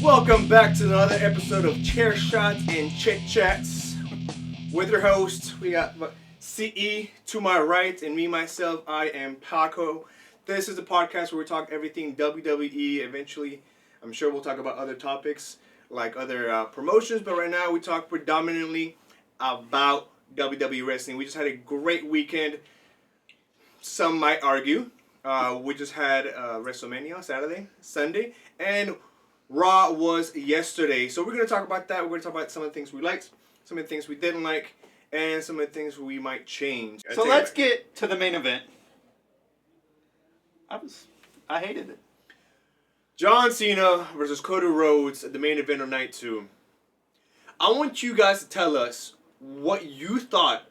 Welcome back to another episode of Chair Shots and Chit Chats. With your host, we got CE to my right, and me, myself, I am Paco. This is the podcast where we talk everything WWE. Eventually, I'm sure we'll talk about other topics, like other promotions, but right now we talk predominantly about WWE wrestling. We just had a great weekend. Some might argue. We just had WrestleMania Sunday, and Raw was yesterday. So we're going to talk about that. We're going to talk about some of the things we liked, some of the things we didn't like, and some of the things we might change. So let's get to the main event. I hated it. John Cena versus Cody Rhodes at the main event of night 2. I want you guys to tell us what you thought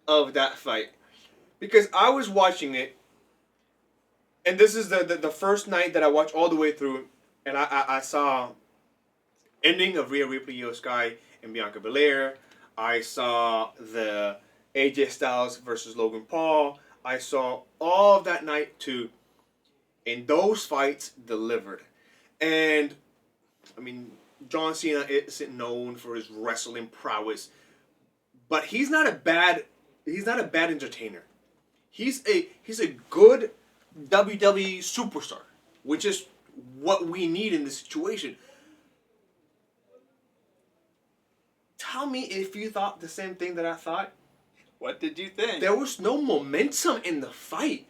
of that fight. Because I was watching it, and this is the first night that I watched all the way through, and I saw ending of Rhea Ripley, Io Sky, and Bianca Belair. I saw the AJ Styles versus Logan Paul. I saw all of that night too. And those fights delivered. And, I mean, John Cena isn't known for his wrestling prowess. But he's not a bad entertainer. He's a good WWE superstar, which is what we need in this situation. Tell me if you thought the same thing that I thought. What did you think? There was no momentum in the fight.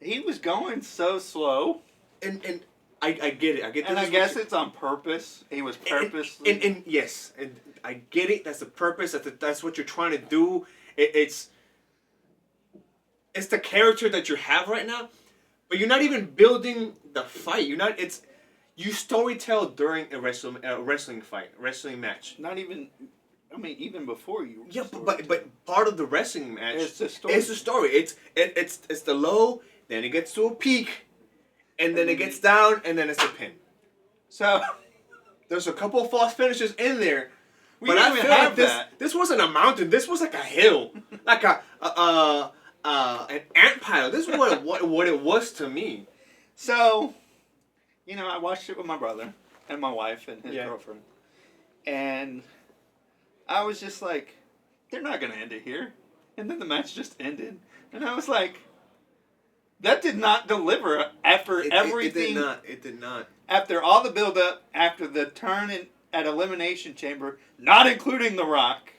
He was going so slow. And I get it. I get. And I guess it's on purpose. He was purposely. And yes, and I get it. That's the purpose. That's what you're trying to do. It's the character that you have right now, but you're not even building the fight. You storytell during a wrestling match. Not even. I mean, even before you. Yeah, but part of the wrestling match. It's the story. It's the story. It's the low, then it gets to a peak, and then it gets down, and then it's a pin. So there's a couple of false finishes in there. But I feel like this wasn't a mountain. This was like a hill, like an ant pile. This is what it was to me. So, I watched it with my brother and my wife and his girlfriend, and I was just like, they're not gonna end it here. And then the match just ended, and I was like, that did not deliver after everything. It did not. After all the build-up, after the turn at Elimination Chamber, not including The Rock,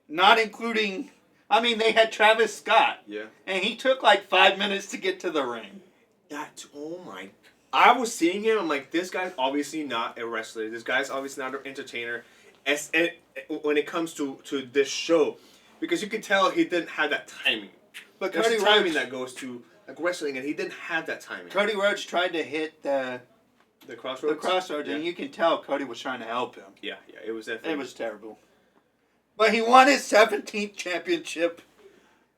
not including... I mean, they had Travis Scott. Yeah. And he took like 5 minutes to get to the ring. Oh my... I was seeing him, I'm like, this guy's obviously not a wrestler. This guy's obviously not an entertainer. When it comes to this show. Because you could tell he didn't have that timing. But there's Cody timing that goes to like wrestling, and he didn't have that timing. Cody Rhodes tried to hit the crossroads, yeah. And you can tell Cody was trying to help him. Yeah, it was definitely... It was terrible. But he won his 17th championship.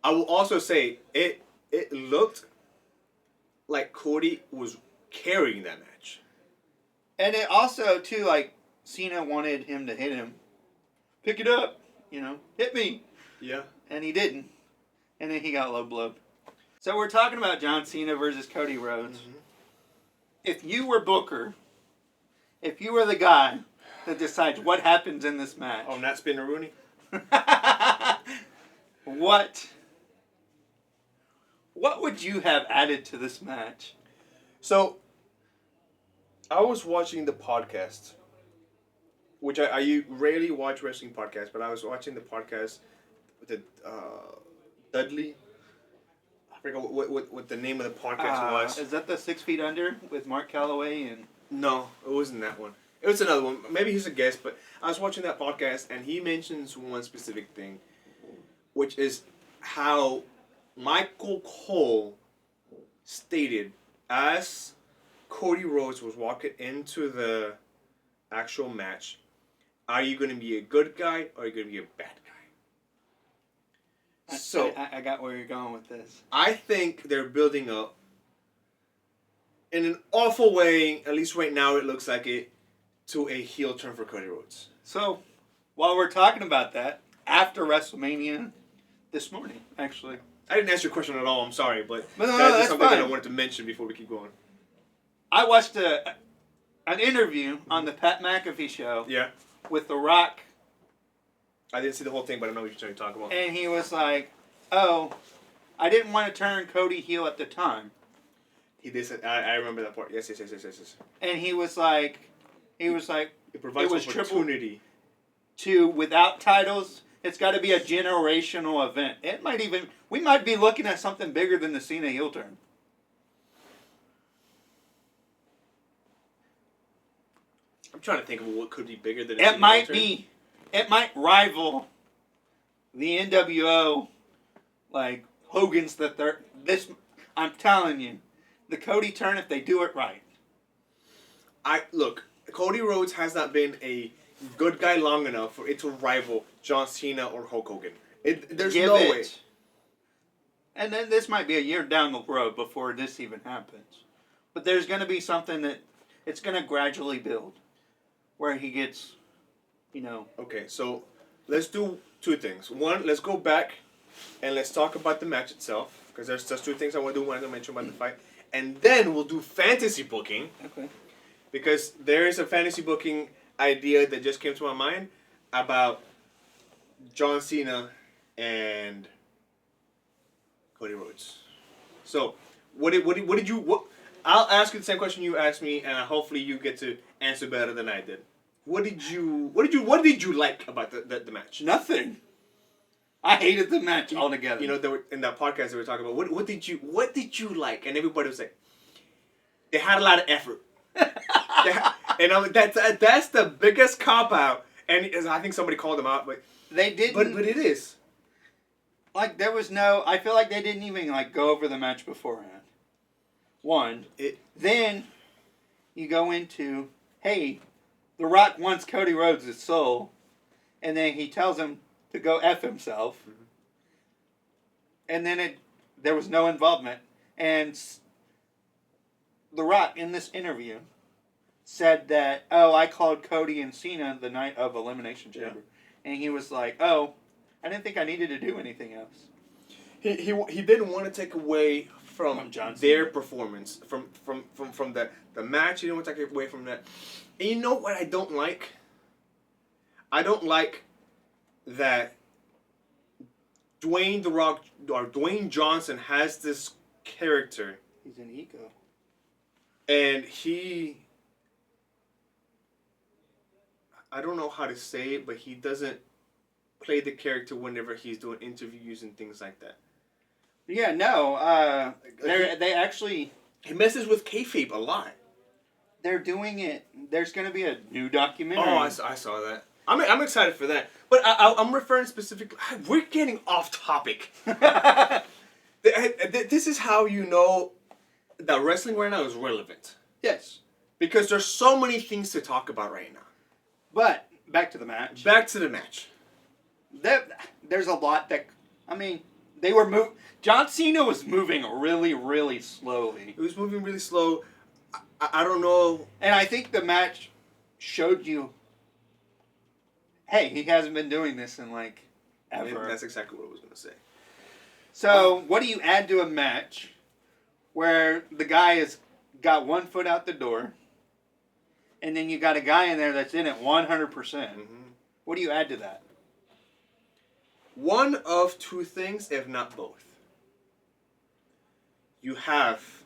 I will also say, it looked like Cody was carrying that match. And it also, too, like, Cena wanted him to hit him. Pick it up, hit me. Yeah. And he didn't. And then he got low blowed. So we're talking about John Cena versus Cody Rhodes. Mm-hmm. If you were Booker, if you were the guy that decides what happens in this match. Oh, not Spinner Rooney? What would you have added to this match? So, I was watching the podcast, which I rarely watch wrestling podcasts, but I was watching the podcast with Dudley. I forgot what the name of the podcast was. Is that the 6 Feet Under with Mark Calloway and? No, it wasn't that one. It was another one. Maybe he's a guest, but I was watching that podcast, and he mentions one specific thing, which is how Michael Cole stated as Cody Rhodes was walking into the actual match, are you going to be a good guy or are you going to be a bad guy? So I got where you're going with this. I think they're building up in an awful way, at least right now it looks like it, to a heel turn for Cody Rhodes. So, while we're talking about that, after WrestleMania, this morning, actually. I didn't answer your question at all, I'm sorry, but no, that's that's something fine. that I wanted to mention before we keep going. I watched an interview on the Pat McAfee show. Yeah. With The Rock. I didn't see the whole thing, but I know what you're talking about. And he was like, "Oh, I didn't want to turn Cody heel at the time." He did. I remember that part. Yes. And he was like, it provides opportunity to without titles. It's got to be a generational event. We might be looking at something bigger than the Cena heel turn. I'm trying to think of what could be bigger than. It might be. It might rival the NWO, like Hogan's the third. I'm telling you, the Cody turn if they do it right. Look, Cody Rhodes has not been a good guy long enough for it to rival John Cena or Hulk Hogan. There's no way. And then this might be a year down the road before this even happens. But there's going to be something that it's going to gradually build, where he gets, Okay, so let's do two things. One, let's go back and let's talk about the match itself, because there's just two things I want to do. One, I mention about the fight, and then we'll do fantasy booking. Okay. Because there is a fantasy booking idea that just came to my mind about John Cena and Cody Rhodes. So, what did you? I'll ask you the same question you asked me, and hopefully you get to answer better than I did. What did you like about the match? Nothing. I hated the match altogether. In that podcast they were talking about what did you like, and everybody was like, they had a lot of effort. And I'm like, that's the biggest cop out, and I think somebody called them out, but they didn't. But it is like there was no. I feel like they didn't even go over the match beforehand. Then you go into, hey, The Rock wants Cody Rhodes' soul, and then he tells him to go F himself, and then there was no involvement, and The Rock in this interview said that, I called Cody and Cena the night of Elimination Chamber. Yeah. And he was like, I didn't think I needed to do anything else. He didn't want to take away from their performance, from the match. He didn't want to take away from that. And you know what I don't like? I don't like that Dwayne Johnson has this character. He's an ego. And I don't know how to say it, but he doesn't play the character whenever he's doing interviews and things like that. Yeah, no. They actually... He messes with kayfabe a lot. They're doing it. There's going to be a new documentary. Oh, I saw that. I'm excited for that. But I'm referring specifically... We're getting off topic. This is how you know that wrestling right now is relevant. Yes. Because there's so many things to talk about right now. But, back to the match. There's a lot that... they were John Cena was moving really, really slowly. It was moving really slow. I don't know. And I think the match showed you, hey, he hasn't been doing this in, ever. That's exactly what I was going to say. So, what do you add to a match where the guy has got 1 foot out the door, and then you got a guy in there that's in it 100%? Mm-hmm. What do you add to that? One of two things, if not both. You have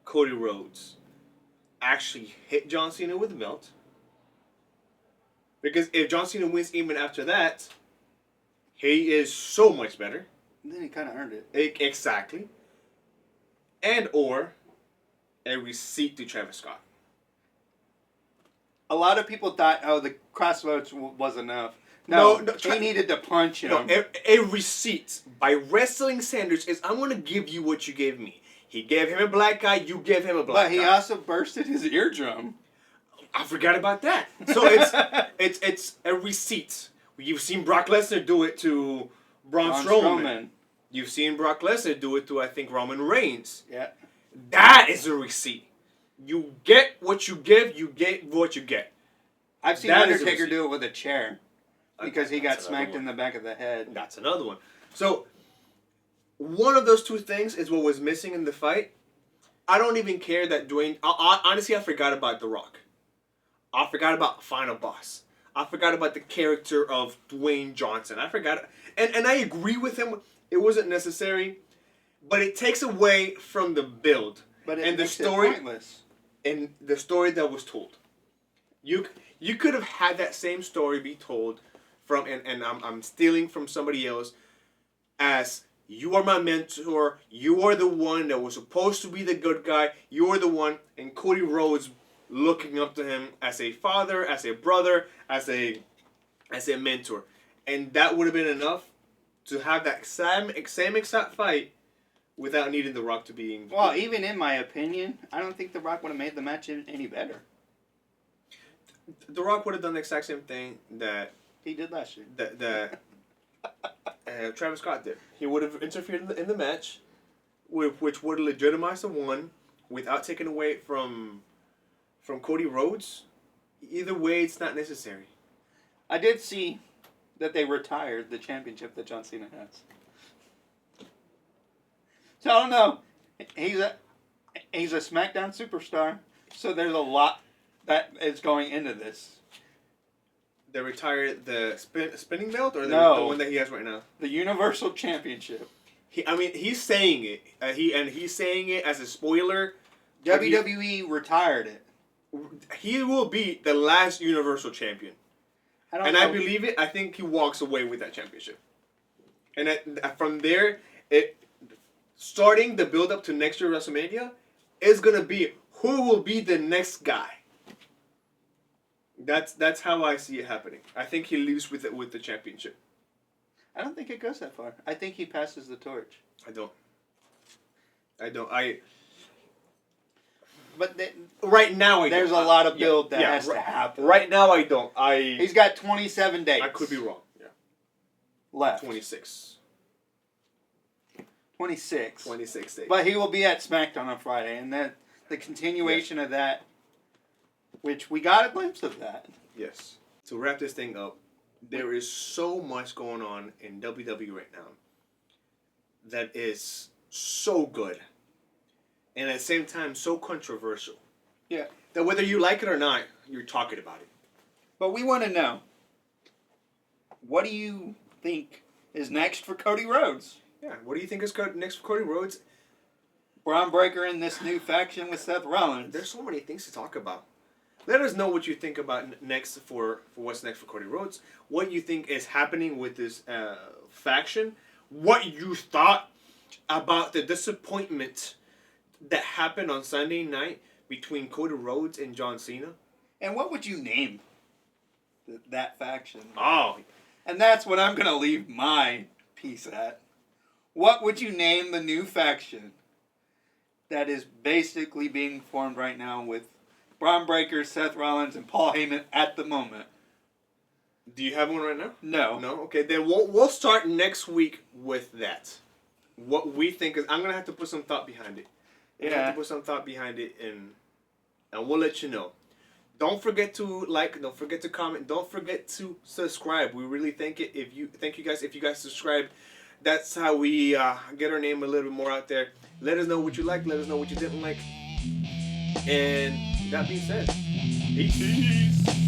Cody Rhodes actually hit John Cena with the belt. Because if John Cena wins even after that, he is so much better. And then he kind of earned it. Exactly. And or a receipt to Travis Scott. A lot of people thought, the crossroads was enough. No, he needed to punch him. No, a receipt by wrestling standards is, I'm going to give you what you gave me. He gave him a black eye, you gave him a black eye. But he also bursted his eardrum. I forgot about that. So it's a receipt. You've seen Brock Lesnar do it to Braun Strowman. You've seen Brock Lesnar do it to, I think, Roman Reigns. Yeah. That is a receipt. You get what you give, you get what you get. I've seen Undertaker do it with a chair. Because he got smacked in the back of the head. That's another one. So, one of those two things is what was missing in the fight. I don't even care that Dwayne. Honestly, I forgot about The Rock. I forgot about Final Boss. I forgot about the character of Dwayne Johnson. I forgot, and I agree with him. It wasn't necessary, but it takes away from the build and the story and the story that was told. You could have had that same story be told from, and I'm stealing from somebody else, as you are my mentor. You are the one that was supposed to be the good guy. You are the one, and Cody Rhodes looking up to him as a father, as a brother, as a mentor, and that would have been enough to have that same exact fight without needing The Rock to be. Well, even in my opinion, I don't think The Rock would have made the match any better. The Rock would have done the exact same thing that he did last year. That Travis Scott did. He would have interfered in the match, which would have legitimized the one without taking away from Cody Rhodes. Either way, it's not necessary. I did see that they retired the championship that John Cena has. So I don't know. He's a SmackDown superstar, so there's a lot that is going into this. They retired the spinning belt, or the one that he has right now? The Universal Championship. He's saying it. He's saying it as a spoiler. WWE retired it. He will be the last Universal Champion. I believe it. I think he walks away with that championship. And from there, starting the build up to next year WrestleMania is gonna be who will be the next guy. That's how I see it happening. I think he leaves with the championship. I don't think it goes that far. I think he passes the torch. I don't. But right now, there's a lot of build that has to happen. Right now, I don't. He's got 27 days. I could be wrong. Yeah. Left. 26. 26. 26 days. But he will be at SmackDown on Friday, and then the continuation of that, which we got a glimpse of that. Yes. To wrap this thing up, there is so much going on in WWE right now that is so good, and at the same time so controversial. Yeah. That whether you like it or not, you're talking about it. But we want to know, what do you think is next for Cody Rhodes? Yeah, what do you think is next for Cody Rhodes? Braun Breaker in this new faction with Seth Rollins. There's so many things to talk about. Let us know what you think about next for what's next for Cody Rhodes. What you think is happening with this faction. What you thought about the disappointment that happened on Sunday night between Cody Rhodes and John Cena. And what would you name that faction? Oh. And that's what I'm going to leave my piece at. What would you name the new faction that is basically being formed right now with Braun Breaker, Seth Rollins, and Paul Heyman at the moment? Do you have one right now? No. No? Okay, then we'll start next week with that. What we think is... I'm going to have to put some thought behind it. I'm going to have to put some thought behind it, and we'll let you know. Don't forget to like, don't forget to comment, don't forget to subscribe. We really thank you guys if you guys subscribe. That's how we get our name a little bit more out there. Let us know what you liked, let us know what you didn't like. And that being said, peace.